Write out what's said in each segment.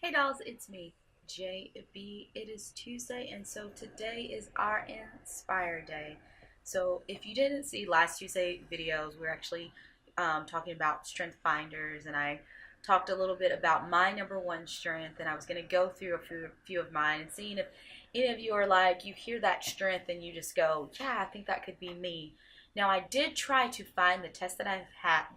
Hey dolls, it's me, JB. It is Tuesday, and so today is our Inspire Day. So if you didn't see last Tuesday videos, we're actually talking about strength finders, and I talked a little bit about my number one strength, and I was going to go through a few of mine and seeing if any of you are like, you hear that strength and you just go, yeah, I think that could be me. Now I did try to find the test that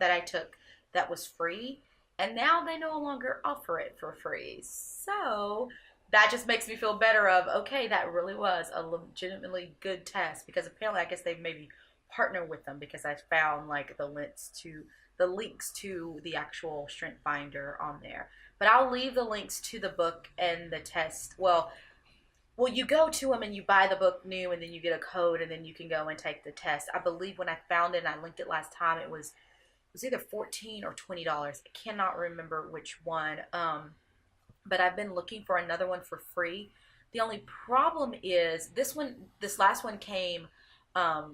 I took that was free, and now they no longer offer it for free. So that just makes me feel better of, okay, that really was a legitimately good test, because apparently I guess they maybe partner with them, because I found like the links to the actual strength finder on there. But I'll leave the links to the book and the test. Well, you go to them and you buy the book new, and then you get a code, and then you can go and take the test. I believe when I found it and I linked it last time, it was either $14 or $20. I cannot remember which one. But I've been looking for another one for free. The only problem is this last one came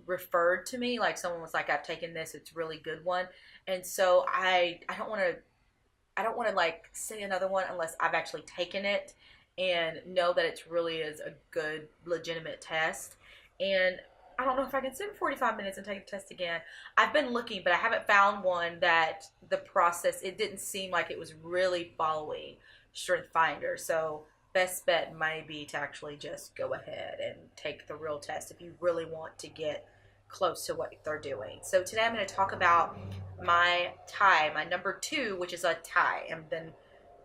referred to me. Like someone was like, I've taken this, it's a really good one. And so I don't want to like say another one unless I've actually taken it and know that it really is a good, legitimate test. And I don't know if I can sit for 45 minutes and take the test again. I've been looking, but I haven't found one that the process, it didn't seem like it was really following Strength Finder. So best bet might be to actually just go ahead and take the real test if you really want to get close to what they're doing. So today I'm going to talk about my tie, my number two, which is a tie, and then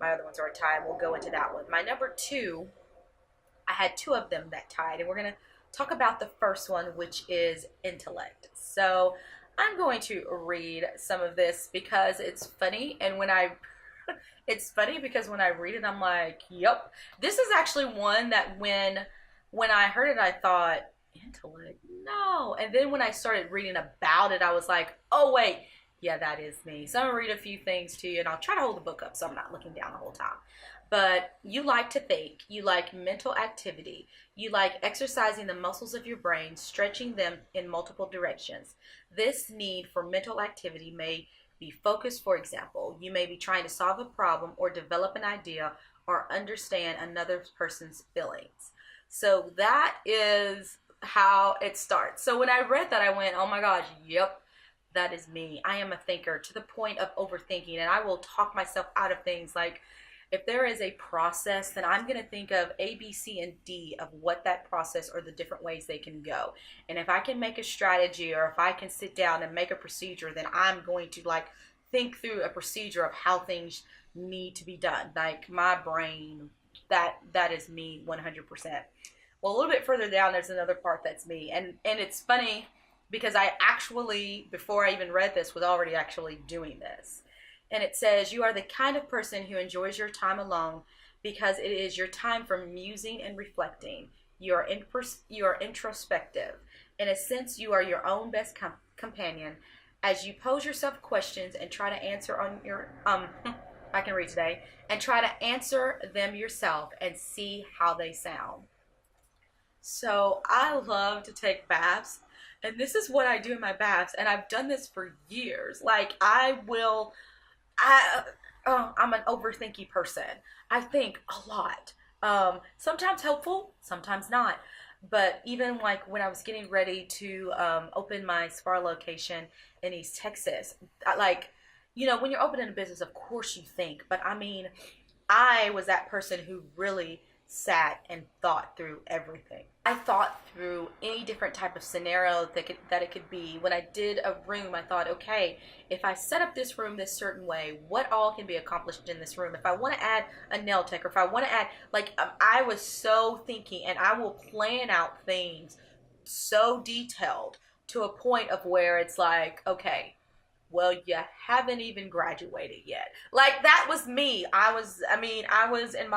my other ones are a tie, and we'll go into that one. My number two, I had two of them that tied, and we're going to talk about the first one, which is intellect. So I'm going to read some of this because it's funny, and it's funny because when I read it, I'm like, yep. This is actually one that when I heard it, I thought, intellect? No. And then when I started reading about it, I was like, oh wait, yeah, that is me. So I'm gonna read a few things to you, and I'll try to hold the book up so I'm not looking down the whole time. But you like to think, you like mental activity, you like exercising the muscles of your brain, stretching them in multiple directions. This need for mental activity may be focused. For example, you may be trying to solve a problem or develop an idea or understand another person's feelings. So that is how it starts. So when I read that, I went, oh my gosh, yep, that is me. I am a thinker to the point of overthinking, and I will talk myself out of things. Like if there is a process, then I'm going to think of A, B, C, and D of what that process or the different ways they can go. And if I can make a strategy, or if I can sit down and make a procedure, then I'm going to like think through a procedure of how things need to be done. Like my brain, that is me 100%. Well, a little bit further down, there's another part that's me. And it's funny because I actually, before I even read this, was already actually doing this. And it says, you are the kind of person who enjoys your time alone because it is your time for musing and reflecting. You are introspective. In a sense, you are your own best companion as you pose yourself questions and try to answer on your, I can read today, and try to answer them yourself and see how they sound. So I love to take baths, and this is what I do in my baths, and I've done this for years. Like I'm an overthinky person. I think a lot. Sometimes helpful, sometimes not. But even like when I was getting ready to open my spa location in East Texas, when you're opening a business, of course you think. But I mean, I was that person who really sat and thought through everything. I thought through any different type of scenario that it could be. When I did a room, I thought, okay, if I set up this room this certain way, what all can be accomplished in this room? If I want to add a nail tech, or if I want to add, I was so thinking, and I will plan out things so detailed to a point of where it's like, okay, well, you haven't even graduated yet. Like that was me. I was in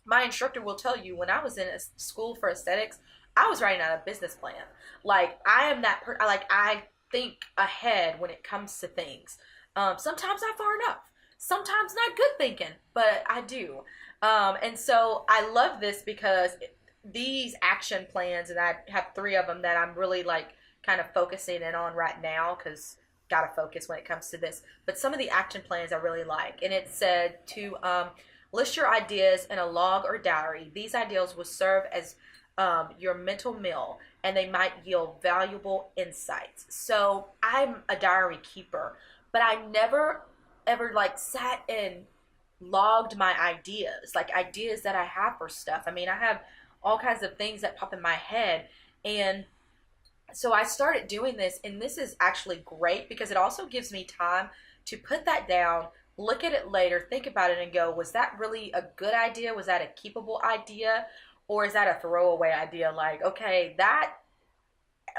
my instructor will tell you, when I was in a school for aesthetics, I was writing out a business plan. Like I am that I think ahead when it comes to things. Sometimes not far enough. Sometimes not good thinking, but I do. And so I love this because these action plans, and I have three of them that I'm really like kind of focusing in on right now, because gotta focus when it comes to this. But some of the action plans I really like, and it said to List your ideas in a log or diary. These ideas will serve as your mental meal, and they might yield valuable insights. So I'm a diary keeper, but I never ever like sat and logged my ideas, like ideas that I have for stuff. I mean, I have all kinds of things that pop in my head. And so I started doing this, and this is actually great because it also gives me time to put that down, look at it later, think about it, and go, was that really a good idea? Was that a keepable idea? Or is that a throwaway idea? Like, okay, that,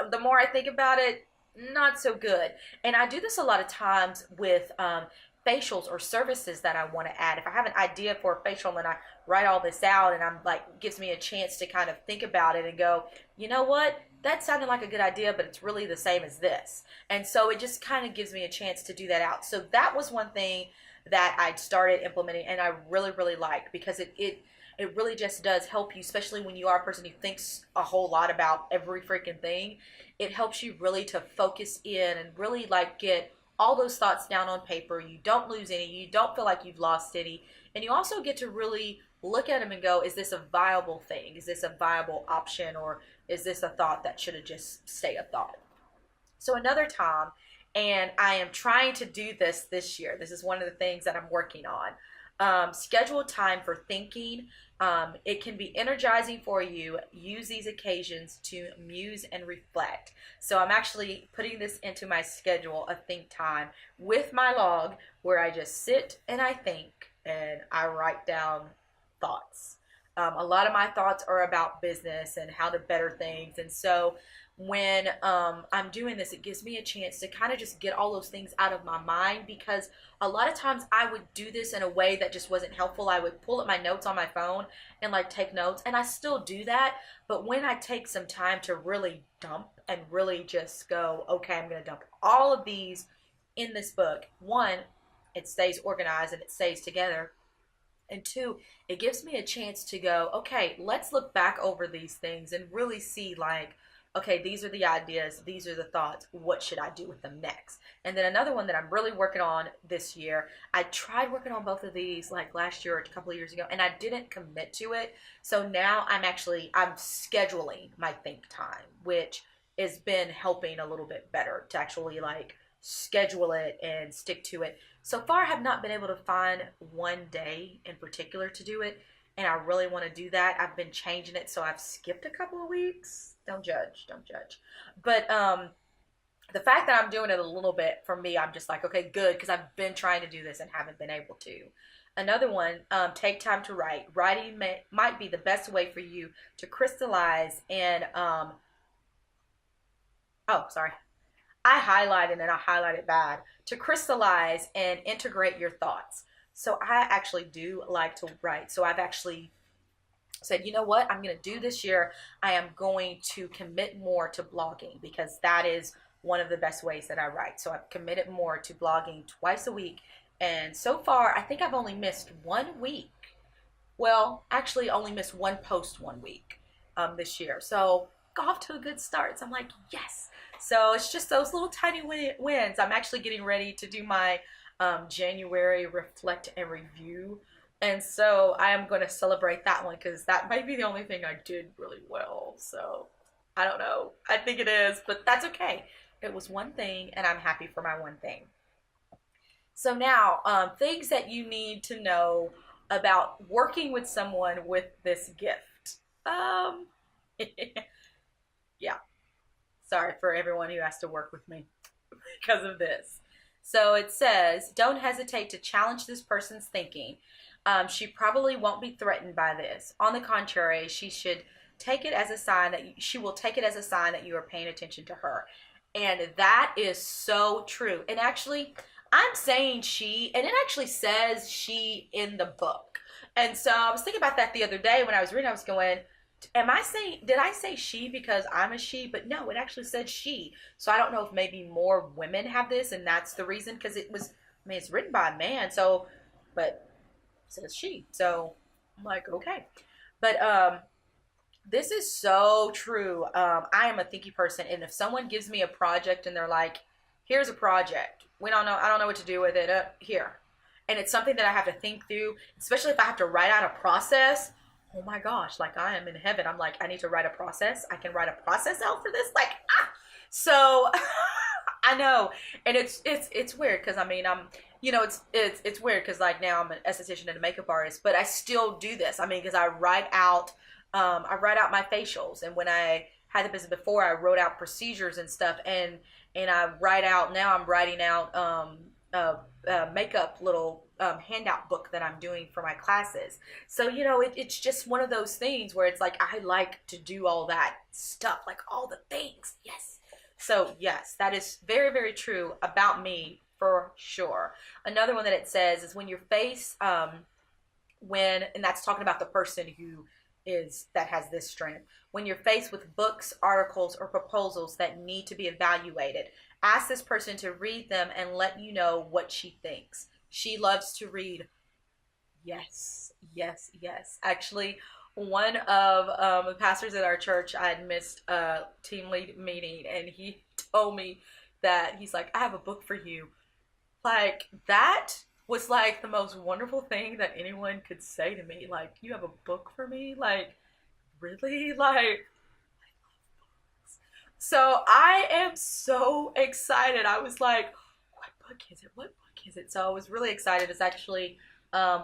the more I think about it, not so good. And I do this a lot of times with facials or services that I want to add. If I have an idea for a facial and I write all this out, and I'm like, gives me a chance to kind of think about it and go, you know what? That sounded like a good idea, but it's really the same as this. And so it just kind of gives me a chance to do that out. So that was one thing that I started implementing, and I really, really liked, because it really just does help you, especially when you are a person who thinks a whole lot about every freaking thing. It helps you really to focus in and really like get all those thoughts down on paper. You don't lose any. You don't feel like you've lost any. And you also get to really look at them and go, is this a viable thing? Is this a viable option? Or is this a thought that should have just stayed a thought? So another time, and I am trying to do this year. This is one of the things that I'm working on. Schedule time for thinking. It can be energizing for you. Use these occasions to muse and reflect. So I'm actually putting this into my schedule of think time with my log, where I just sit and I think and I write down thoughts. A lot of my thoughts are about business and how to better things. And so when I'm doing this, it gives me a chance to kind of just get all those things out of my mind, because a lot of times I would do this in a way that just wasn't helpful. I would pull up my notes on my phone and like take notes, and I still do that. But when I take some time to really dump and really just go, okay, I'm going to dump all of these in this book. One, it stays organized and it stays together. And two, it gives me a chance to go, okay, let's look back over these things and really see like, okay, these are the ideas, these are the thoughts, what should I do with them next? And then another one that I'm really working on this year, I tried working on both of these like last year or a couple of years ago, and I didn't commit to it. So now I'm scheduling my think time, which has been helping a little bit better to actually like schedule it and stick to it. So far, I have not been able to find one day in particular to do it, and I really want to do that. I've been changing it, so I've skipped a couple of weeks. Don't judge. But the fact that I'm doing it a little bit, for me, I'm just like, okay, good, because I've been trying to do this and haven't been able to. Another one, take time to write. Writing might be the best way for you to crystallize and, I highlighted and I highlighted bad. To crystallize and integrate your thoughts. So I actually do like to write. So I've actually said, you know what, I'm going to do this year. I am going to commit more to blogging, because that is one of the best ways that I write. So I've committed more to blogging twice a week. And so far, I think I've only missed 1 week. Well, actually only missed one post 1 week this year. So got off to a good start. So I'm like, yes. So it's just those little tiny wins. I'm actually getting ready to do my January reflect and review. And so I am going to celebrate that one, because that might be the only thing I did really well. So I don't know. I think it is, but that's okay. It was one thing, and I'm happy for my one thing. So now, things that you need to know about working with someone with this gift. Yeah. Sorry for everyone who has to work with me because of this. So it says, don't hesitate to challenge this person's thinking. She probably won't be threatened by this. On the contrary, she should take it as a sign that she will take it as a sign that you are paying attention to her. And that is so true. And actually, I'm saying she, and it actually says she in the book. And so I was thinking about that the other day when I was reading. I was going, did I say she because I'm a she? But no, it actually said she. So I don't know if maybe more women have this, and that's the reason, because it's written by a man. So, but it says she. So I'm like, okay. But this is so true. I am a thinky person, and if someone gives me a project and they're like, here's a project, I don't know what to do with it, here. and it's something that I have to think through, especially if I have to write out a process. Oh my gosh, like I am in heaven. I'm like, I need to write a process. I can write a process out for this. Like, so I know, and it's weird because I mean it's weird because like now I'm an esthetician and a makeup artist, but I still do this. I mean, because I write out my facials, and when I had the business before, I wrote out procedures and stuff, and I write out now. I'm writing out a makeup little handout book that I'm doing for my classes. So it's just one of those things where it's like I like to do all that stuff, like all the things. Yes. So yes, that is very, very true about me for sure. Another one that it says is when your face, and that's talking about the person who that has this strength. When you're faced with books, articles, or proposals that need to be evaluated, ask this person to read them and let you know what she thinks. She loves to read. Yes, yes, yes. Actually, one of the pastors at our church, I had missed a team lead meeting, and he told me that he's like, I have a book for you. Like, that was like the most wonderful thing that anyone could say to me. Like, you have a book for me? Like, really? Like, so I am so excited. I was like, what book is it? What book is it? So I was really excited. It's actually um,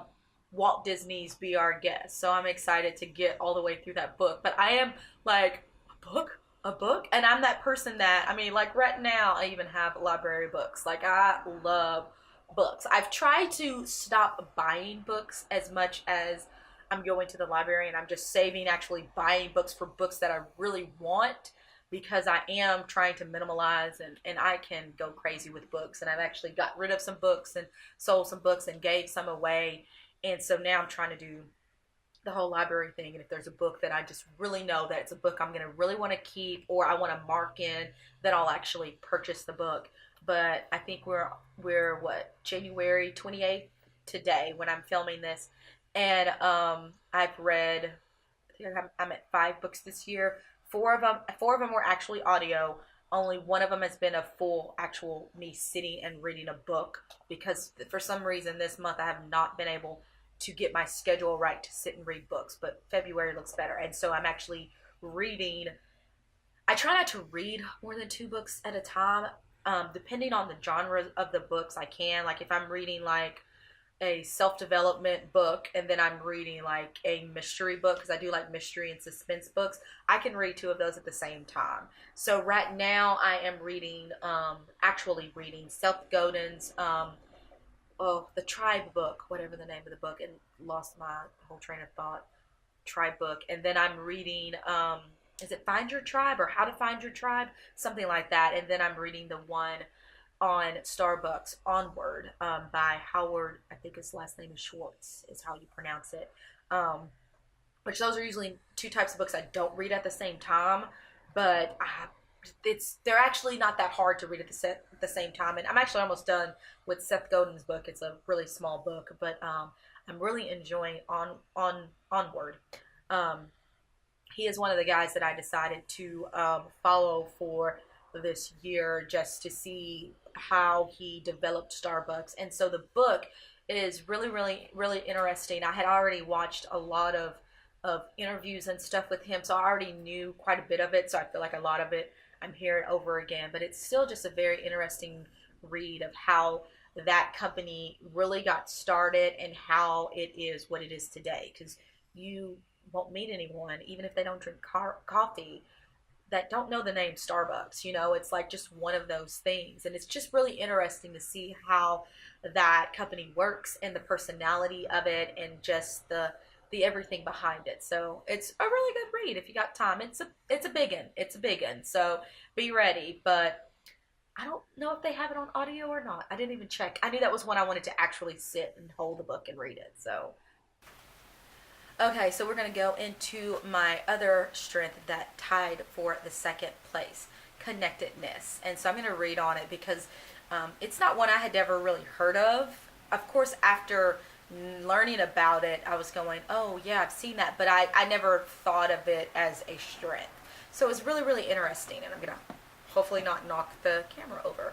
Walt Disney's Be Our Guest. So I'm excited to get all the way through that book. But I am like, a book? A book? And I'm that person that, I mean, like right now, I even have library books. Like, I love books. I've tried to stop buying books as much as I'm going to the library, and I'm just saving actually buying books for books that I really want, because I am trying to minimalize, and I can go crazy with books, and I've actually got rid of some books and sold some books and gave some away. And so now I'm trying to do the whole library thing, and if there's a book that I just really know that it's a book I'm going to really want to keep, or I want to mark in, then I'll actually purchase the book. But I think we're what, January 28th today when I'm filming this, and I've read, I think I'm at 5 books this year. Four of them were actually audio. Only one of them has been a full actual me sitting and reading a book, because for some reason this month I have not been able to get my schedule right to sit and read books, but February looks better. And so I'm actually reading. I try not to read more than 2 books at a time. Depending on the genre of the books, I can. Like if I'm reading like a self-development book, and then I'm reading like a mystery book, because I do like mystery and suspense books, I can read 2 of those at the same time. So right now I am reading, actually reading Seth Godin's, the Tribe book, whatever the name of the book, and lost my whole train of thought. Tribe book. And then I'm reading, is it Find Your Tribe or How to Find Your Tribe? Something like that. And then I'm reading the one on Starbucks, Onward, by Howard, I think his last name is Schwartz, is how you pronounce it. Which those are usually 2 types of books I don't read at the same time, but they're actually not that hard to read at the same time. And I'm actually almost done with Seth Godin's book. It's a really small book, but I'm really enjoying Onward. He is one of the guys that I decided to follow for this year, just to see how he developed Starbucks. And so the book is really, really, really interesting. I had already watched a lot of interviews and stuff with him, so I already knew quite a bit of it. So I feel like a lot of it I'm hearing over again, but it's still just a very interesting read of how that company really got started and how it is what it is today. Because you won't meet anyone, even if they don't drink coffee, that don't know the name Starbucks. It's like just one of those things. And it's just really interesting to see how that company works, and the personality of it, and just the everything behind it. So it's a really good read if you got time. It's a big one. It's a big one. So be ready. But I don't know if they have it on audio or not. I didn't even check. I knew that was one I wanted to actually sit and hold the book and read it. So okay, so we're going to go into my other strength that tied for the 2nd place, connectedness. And so I'm going to read on it because it's not one I had ever really heard of. Of course, after learning about it, I was going, oh yeah, I've seen that, but I never thought of it as a strength. So it was really, really interesting, and I'm going to hopefully not knock the camera over.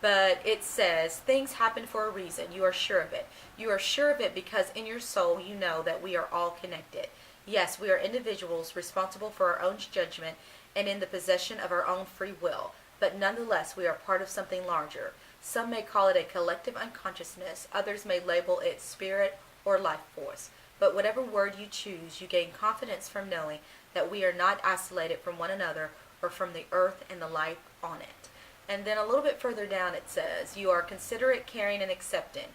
But it says, things happen for a reason. You are sure of it. You are sure of it because in your soul you know that we are all connected. Yes, we are individuals responsible for our own judgment and in the possession of our own free will. But nonetheless, we are part of something larger. Some may call it a collective unconsciousness. Others may label it spirit or life force. But whatever word you choose, you gain confidence from knowing that we are not isolated from one another or from the earth and the life on it. And then a little bit further down it says, you are considerate, caring, and accepting,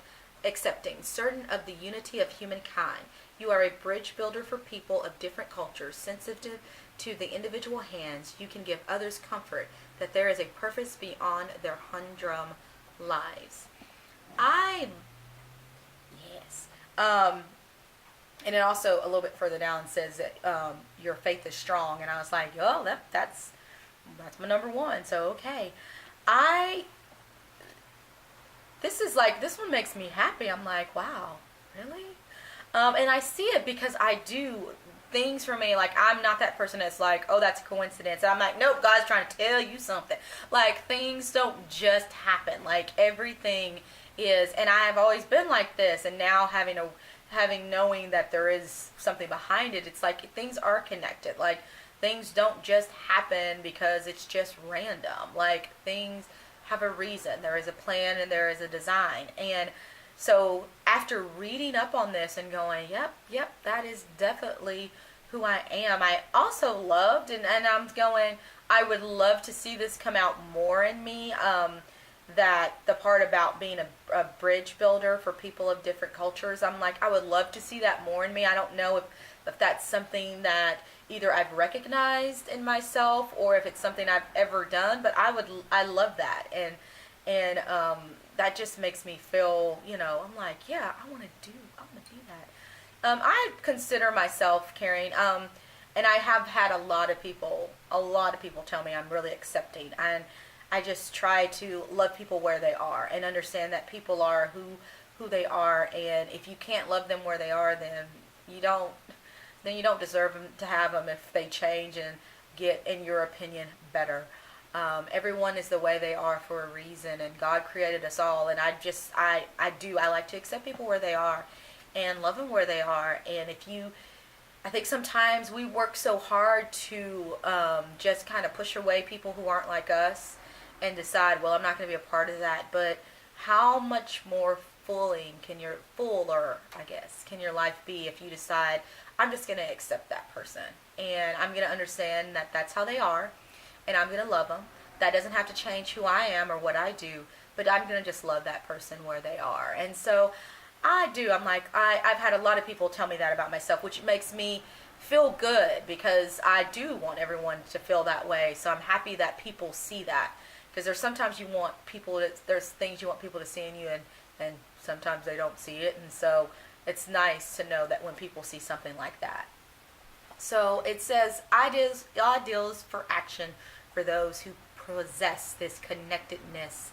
certain of the unity of humankind. You are a bridge builder for people of different cultures, sensitive to the individual hands. You can give others comfort that there is a purpose beyond their humdrum lives. Yes. And it also a little bit further down says that your faith is strong, and I was like, oh, that's my number one. So okay, this one makes me happy. I'm like, wow, really? And I see it because I do things for me. Like, I'm not that person that's like, oh, that's a coincidence. And I'm like, nope, God's trying to tell you something. Like, things don't just happen. Like, everything is, and I have always been like this. And now knowing that there is something behind it, it's like things are connected. Like, things don't just happen because it's just random. Like, things have a reason. There is a plan and there is a design. And so after reading up on this and going, yep, that is definitely who I am, I also loved, and I'm going, I would love to see this come out more in me, that the part about being a bridge builder for people of different cultures, I'm like, I would love to see that more in me. I don't know if that's something that either I've recognized in myself or if it's something I've ever done, but I love that. And that just makes me feel, I'm like, yeah, I want to do that. I consider myself caring, and I have had a lot of people tell me I'm really accepting, and I just try to love people where they are and understand that people are who they are, and if you can't love them where they are, then you don't deserve them to have them if they change and get, in your opinion, better. Everyone is the way they are for a reason, and God created us all, and I like to accept people where they are and love them where they are. And I think sometimes we work so hard to just kind of push away people who aren't like us and decide, well, I'm not going to be a part of that. But how much more can your life be if you decide, I'm just going to accept that person, and I'm going to understand that that's how they are, and I'm going to love them. That doesn't have to change who I am or what I do, but I'm going to just love that person where they are. And so I'm like, I've had a lot of people tell me that about myself, which makes me feel good because I do want everyone to feel that way. So I'm happy that people see that, because there's sometimes there's things you want people to see in you, and sometimes they don't see it. And so it's nice to know that when people see something like that. So it says, ideas for action for those who possess this connectedness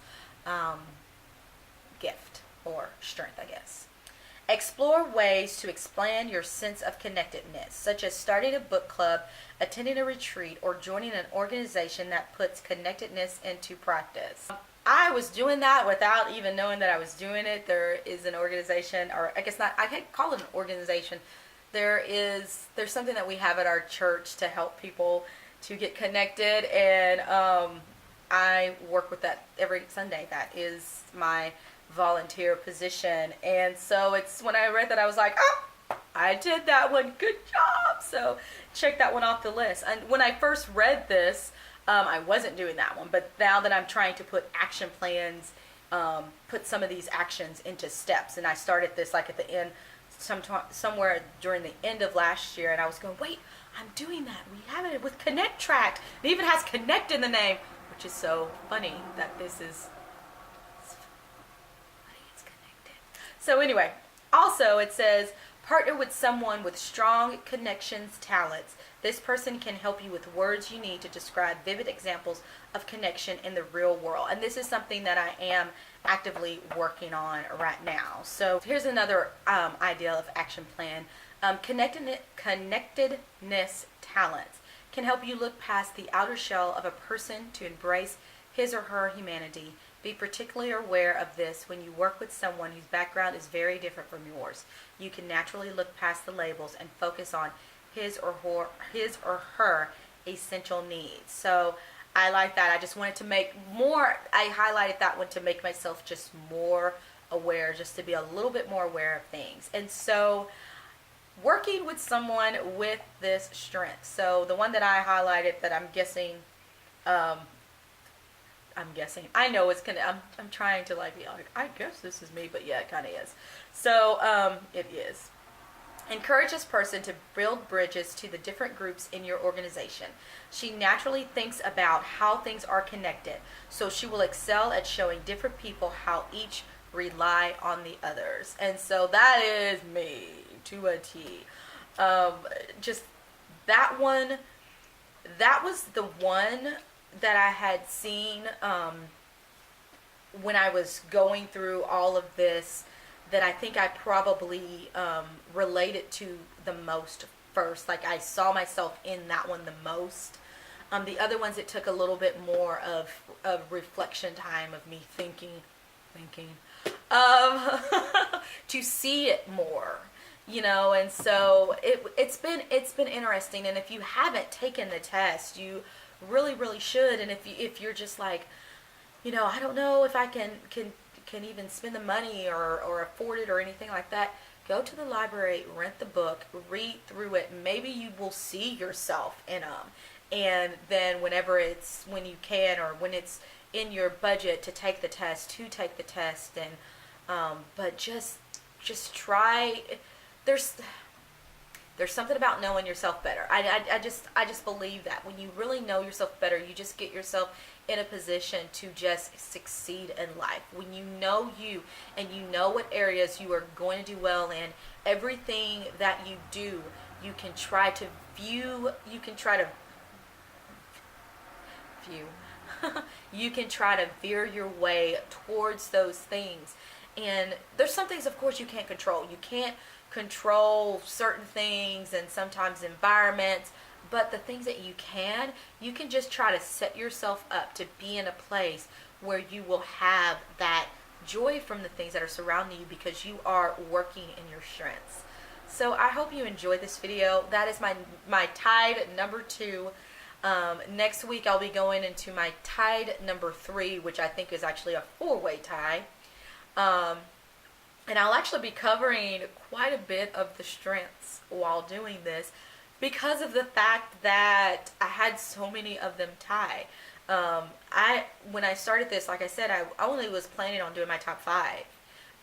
gift or strength, I guess. Explore ways to expand your sense of connectedness, such as starting a book club, attending a retreat, or joining an organization that puts connectedness into practice. I was doing that without even knowing that I was doing it. There is an organization, or I guess not, I can't call it an organization. There's something that we have at our church to help people to get connected, and I work with that every Sunday. That is my volunteer position. And so it's, when I read that, I was like, oh, I did that one, good job. So check that one off the list. And when I first read this, I wasn't doing that one, but now that I'm trying to put action plans, put some of these actions into steps, and I started this like at the end, somewhere during the end of last year, and I was going, wait, I'm doing that. We have it with Connect Track. It even has Connect in the name, which is so funny that this is, it's connected. So anyway, also it says, partner with someone with strong connections talents. This person can help you with words you need to describe vivid examples of connection in the real world. And this is something that I am actively working on right now. So here's another idea of action plan. Connectedness talents can help you look past the outer shell of a person to embrace his or her humanity. Be particularly aware of this when you work with someone whose background is very different from yours. You can naturally look past the labels and focus on his or her essential needs. So I like that. I just wanted to make more, I highlighted that one to make myself just more aware, just to be a little bit more aware of things. And so working with someone with this strength. So the one that I highlighted that I'm guessing, I know it's gonna, I'm trying to like be like, I guess this is me, but yeah, it kind of is. So it is. Encourage this person to build bridges to the different groups in your organization. She naturally thinks about how things are connected, so she will excel at showing different people how each rely on the others. And so that is me to a T. Just that one, that was the one that I had seen when I was going through all of this, that I think I probably related to the most first. Like I saw myself in that one the most. The other ones, it took a little bit more of reflection time of me thinking, to see it more, you know. And so it's been interesting. And if you haven't taken the test, you really should. And if you're just like, you know, I don't know if I can even spend the money or afford it or anything like that, go to the library, rent the book, read through it. Maybe you will see yourself in them. And then when you can, or when it's in your budget to take the test, and but just try. There's something about knowing yourself better. I just believe that when you really know yourself better, you just get yourself in a position to just succeed in life. When you know you, and you know what areas you are going to do well in, everything that you do, you can try to view, you can try to veer your way towards those things. And there's some things, of course, you can't control. You can't control certain things and sometimes environments, but the things that you can just try to set yourself up to be in a place where you will have that joy from the things that are surrounding you, because you are working in your strengths. So I hope you enjoyed this video. That is my Tide number 2. Next week I'll be going into my Tide number 3, which I think is actually a 4-way tie. And I'll actually be covering quite a bit of the strengths while doing this, because of the fact that I had so many of them tie. When I started this, like I said, I only was planning on doing my top 5,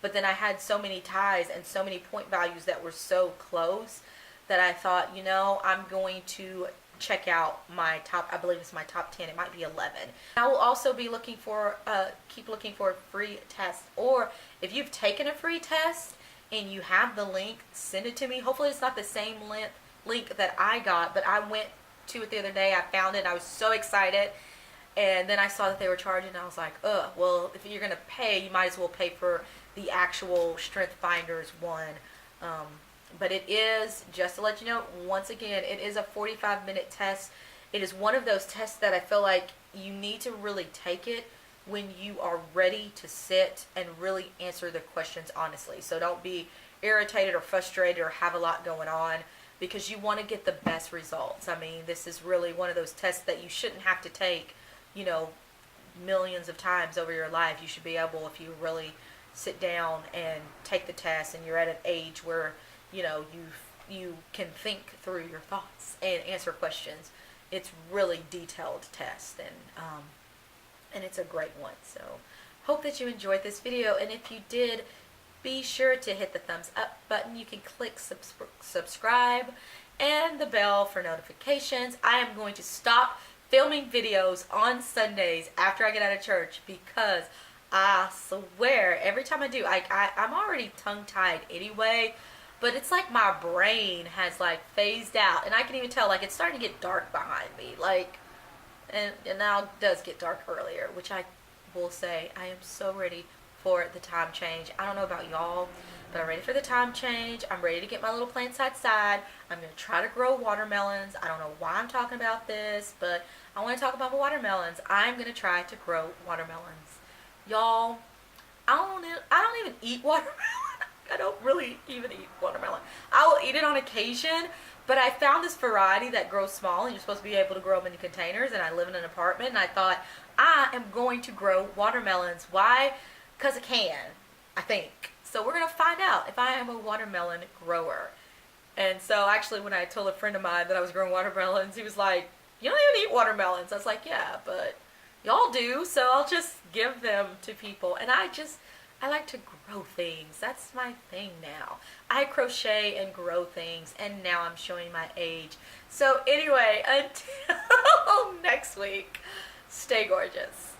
but then I had so many ties and so many point values that were so close that I thought, you know, I'm going to check out my top, I believe it's my top 10, it might be 11. I will also be looking for, keep looking for free tests, or if you've taken a free test and you have the link, send it to me. Hopefully it's not the same link that I got, but I went to it the other day, I found it, and I was so excited, and then I saw that they were charging, and I was like, well, if you're going to pay, you might as well pay for the actual Strength Finders one. But it is, just to let you know, once again, it is a 45-minute test. It is one of those tests that I feel like you need to really take it when you are ready to sit and really answer the questions honestly. So don't be irritated or frustrated or have a lot going on, because you want to get the best results. I mean, this is really one of those tests that you shouldn't have to take, you know, millions of times over your life. You should be able, if you really sit down and take the test and you're at an age where, you know, you can think through your thoughts and answer questions. It's really detailed test, and it's a great one. So hope that you enjoyed this video, and if you did, be sure to hit the thumbs up button. You can click subscribe and the bell for notifications. I am going to stop filming videos on Sundays after I get out of church, because I swear every time I do, I'm already tongue-tied anyway, but it's like my brain has like phased out, and I can even tell, like, it's starting to get dark behind me, like, and now it does get dark earlier, which I will say I am so ready for the time change. I don't know about y'all, but I'm ready for the time change. I'm ready to get my little plants outside. I'm going to try to grow watermelons. I don't know why I'm talking about this, but I want to talk about watermelons. I'm going to try to grow watermelons. Y'all, I don't even eat watermelon. I don't really even eat watermelon. I will eat it on occasion, but I found this variety that grows small, and you're supposed to be able to grow them in containers, and I live in an apartment, and I thought, I am going to grow watermelons. Why? Because I can, I think. So we're going to find out if I am a watermelon grower. And so actually when I told a friend of mine that I was growing watermelons, he was like, you don't even eat watermelons. I was like, yeah, but y'all do, so I'll just give them to people. And I like to grow things. That's my thing now. I crochet and grow things, and now I'm showing my age. So anyway, until next week, stay gorgeous.